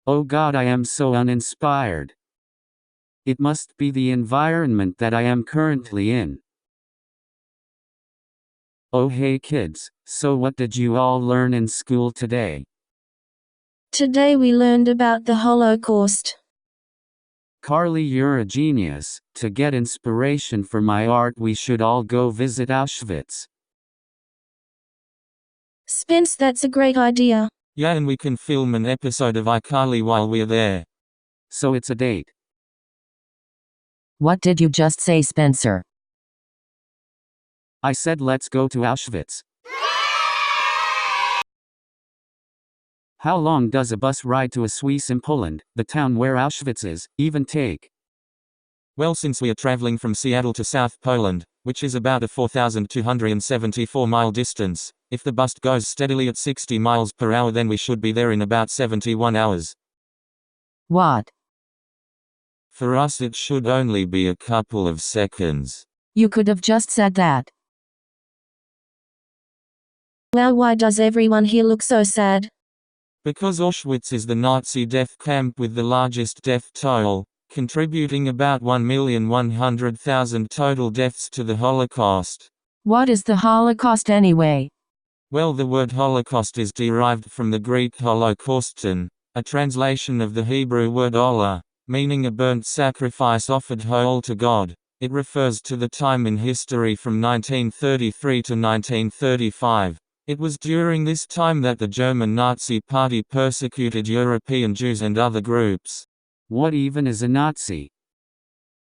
Oh God, I am so uninspired. It must be the environment that I am currently in. Oh hey kids, so what did you all learn in school today? Today we learned about the Holocaust. Carly, you're a genius. To get inspiration for my art, we should all go visit Auschwitz. Spence, that's a great idea. Yeah, and we can film an episode of iCarly while we're there. So it's a date. What did you just say, Spencer? I said let's go to Auschwitz. How long does a bus ride to Auschwitz in Poland, the town where Auschwitz is, even take? Well, since we are traveling from Seattle to South Poland, which is about a 4,274-mile distance, if the bus goes steadily at 60 miles per hour, then we should be there in about 71 hours. What? For us it should only be a couple of seconds. You could have just said that. Well, why does everyone here look so sad? Because Auschwitz is the Nazi death camp with the largest death toll, contributing about 1,100,000 total deaths to the Holocaust. What is the Holocaust anyway? Well, the word Holocaust is derived from the Greek holocauston, a translation of the Hebrew word olah, meaning a burnt sacrifice offered whole to God. It refers to the time in history from 1933 to 1935. It was during this time that the German Nazi Party persecuted European Jews and other groups. What even is a Nazi?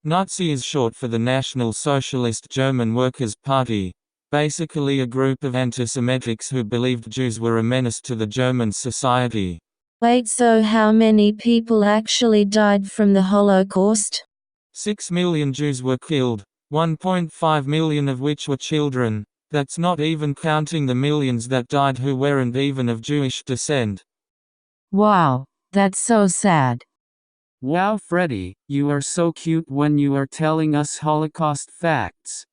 Nazi is short for the National Socialist German Workers' Party, basically a group of antisemitics who believed Jews were a menace to the German society. Wait, so how many people actually died from the Holocaust? 6 million Jews were killed, 1.5 million of which were children. That's not even counting the millions that died who weren't even of Jewish descent. Wow, that's so sad. Wow, Freddy, you are so cute when you are telling us Holocaust facts.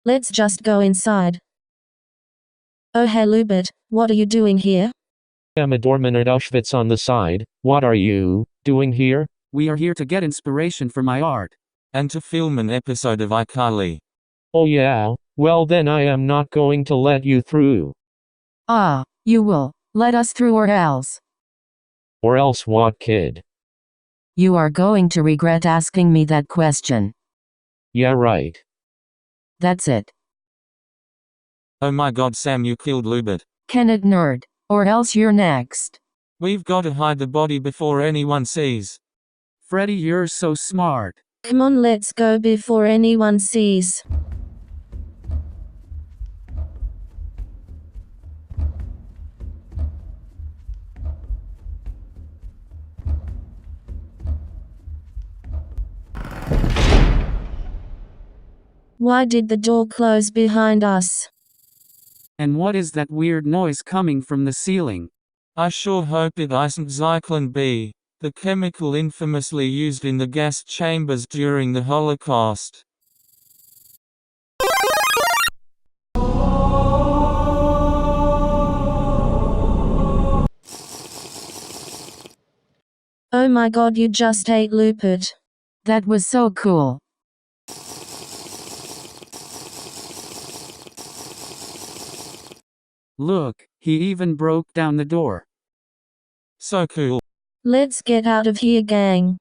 Let's just go inside. Oh hey Lubert, what are you doing here? I'm a doorman at Auschwitz on the side. What are you doing here? We are here to get inspiration for my art. And to film an episode of iCarly. Oh yeah, well then I am not going to let you through. You will let us through or else. Or else what, kid? You are going to regret asking me that question. Yeah, right. That's it. Oh my god, Sam, you killed Lubert. Kenneth nerd, or else you're next. We've got to hide the body before anyone sees. Freddy, you're so smart. Come on, let's go before anyone sees. Why did the door close behind us? And what is that weird noise coming from the ceiling? I sure hope it isn't Zyklon B, the chemical infamously used in the gas chambers during the Holocaust. Oh my god, you just ate Lupert. That was so cool. Look, he even broke down the door. So cool. Let's get out of here, gang.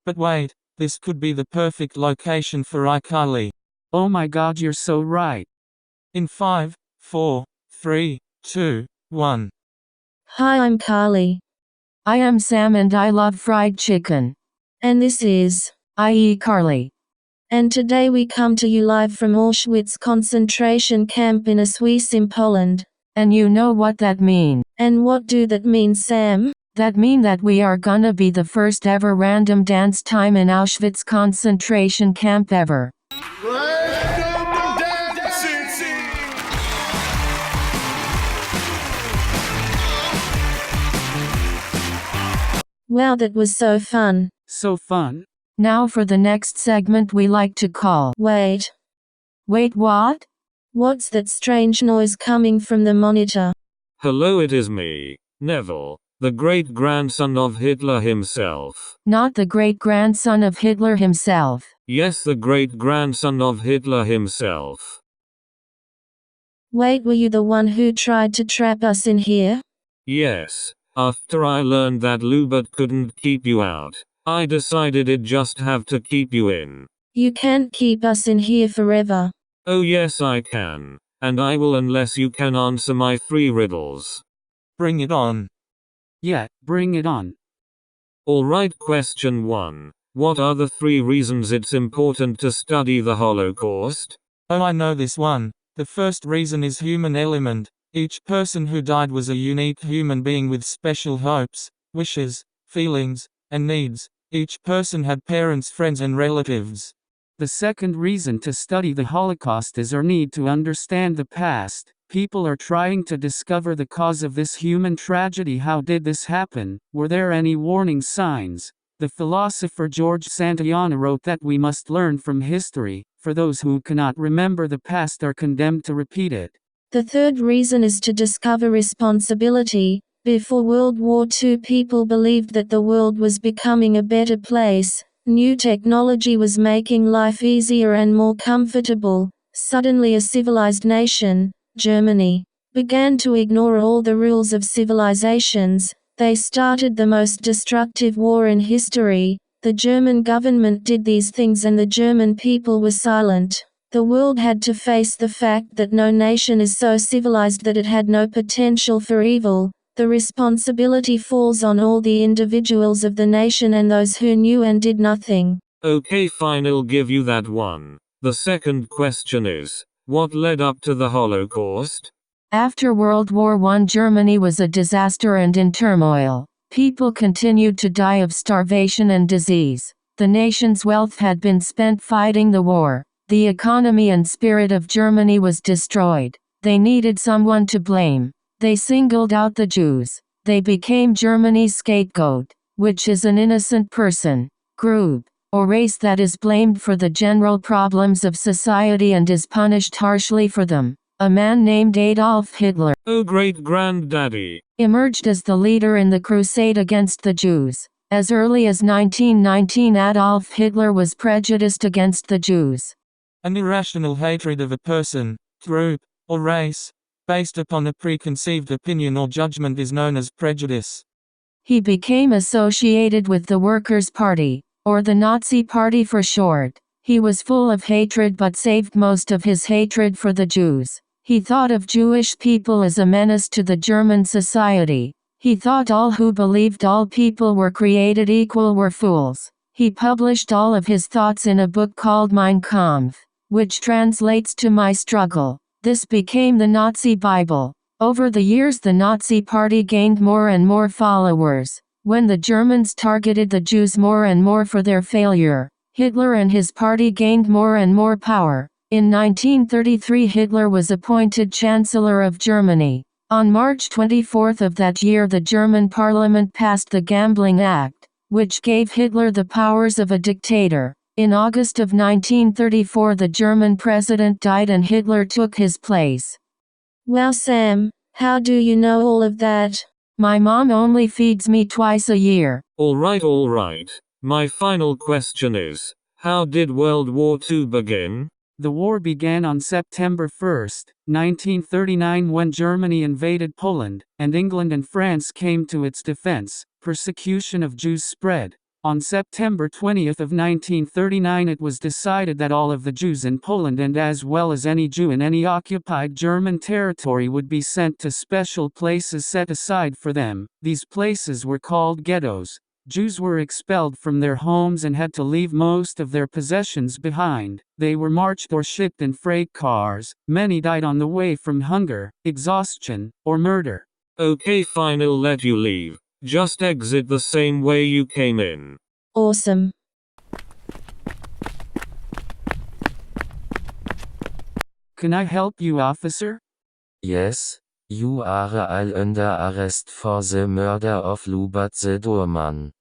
But wait, this could be the perfect location for iCarly. Oh my god, you're so right. In 5, 4, 3, 2, 1. Hi, I'm Carly. I am Sam and I love fried chicken. And this is iCarly. And today we come to you live from Auschwitz concentration camp in Auschwitz in Poland. And you know what that mean? And what do that mean, Sam? That mean that we are gonna be the first ever random dance time in Auschwitz concentration camp ever. Wow, that was so fun. So fun. Now for the next segment we like to call. Wait, what? what's that strange noise coming from the monitor? Hello, it is me, Neville. The great-grandson of Hitler himself. Not the great-grandson of Hitler himself. Yes, the great-grandson of Hitler himself. Wait, were you the one who tried to trap us in here? Yes. After I learned that Lubert couldn't keep you out, I decided it'd just have to keep you in. You can't keep us in here forever. Oh yes I can. And I will unless you can answer my 3 riddles. Bring it on. Yeah, bring it on. Alright, question 1. What are the 3 reasons it's important to study the Holocaust? Oh, I know this one. The first reason is human element. Each person who died was a unique human being with special hopes, wishes, feelings, and needs. Each person had parents, friends, and relatives. The second reason to study the Holocaust is our need to understand the past. People are trying to discover the cause of this human tragedy. How did this happen? Were there any warning signs? The philosopher George Santayana wrote that we must learn from history, for those who cannot remember the past are condemned to repeat it. The third reason is to discover responsibility. Before World War II, people believed that the world was becoming a better place. New technology was making life easier and more comfortable. Suddenly a civilized nation, Germany, began to ignore all the rules of civilizations. They started the most destructive war in history. The German government did these things and the German people were silent. The world had to face the fact that no nation is so civilized that it had no potential for evil. The responsibility falls on all the individuals of the nation and those who knew and did nothing. Okay, fine, I'll give you that one. The second question is, what led up to the Holocaust? After World War I, Germany was a disaster and in turmoil. People continued to die of starvation and disease. The nation's wealth had been spent fighting the war. The economy and spirit of Germany was destroyed. They needed someone to blame. They singled out the Jews. They became Germany's scapegoat, which is an innocent person, group, or race that is blamed for the general problems of society and is punished harshly for them. A man named Adolf Hitler, Oh great-granddaddy, emerged as the leader in the crusade against the Jews. As early as 1919, Adolf Hitler was prejudiced against the Jews. An irrational hatred of a person, group, or race, based upon a preconceived opinion or judgment is known as prejudice. He became associated with the Workers' Party, or the Nazi Party for short. He was full of hatred but saved most of his hatred for the Jews. He thought of Jewish people as a menace to the German society. He thought all who believed all people were created equal were fools. He published all of his thoughts in a book called Mein Kampf, which translates to My Struggle. This became the Nazi Bible. Over the years, the Nazi Party gained more and more followers. When the Germans targeted the Jews more and more for their failure, Hitler and his party gained more and more power. In 1933, Hitler was appointed Chancellor of Germany. On March 24 of that year, the German parliament passed the Gambling Act, which gave Hitler the powers of a dictator. In August of 1934, the German president died and Hitler took his place. Wow, Sam, how do you know all of that? My mom only feeds me twice a year. Alright. My final question is, how did World War II begin? The war began on September 1, 1939 when Germany invaded Poland, and England and France came to its defense. Persecution of Jews spread. On September 20 of 1939 it was decided that all of the Jews in Poland and as well as any Jew in any occupied German territory would be sent to special places set aside for them. These places were called ghettos. Jews were expelled from their homes and had to leave most of their possessions behind. They were marched or shipped in freight cars. Many died on the way from hunger, exhaustion, or murder. Okay, fine, I'll let you leave. Just exit the same way you came in. Awesome. Can I help you, officer? Yes, you are all under arrest for the murder of Lubert the doorman.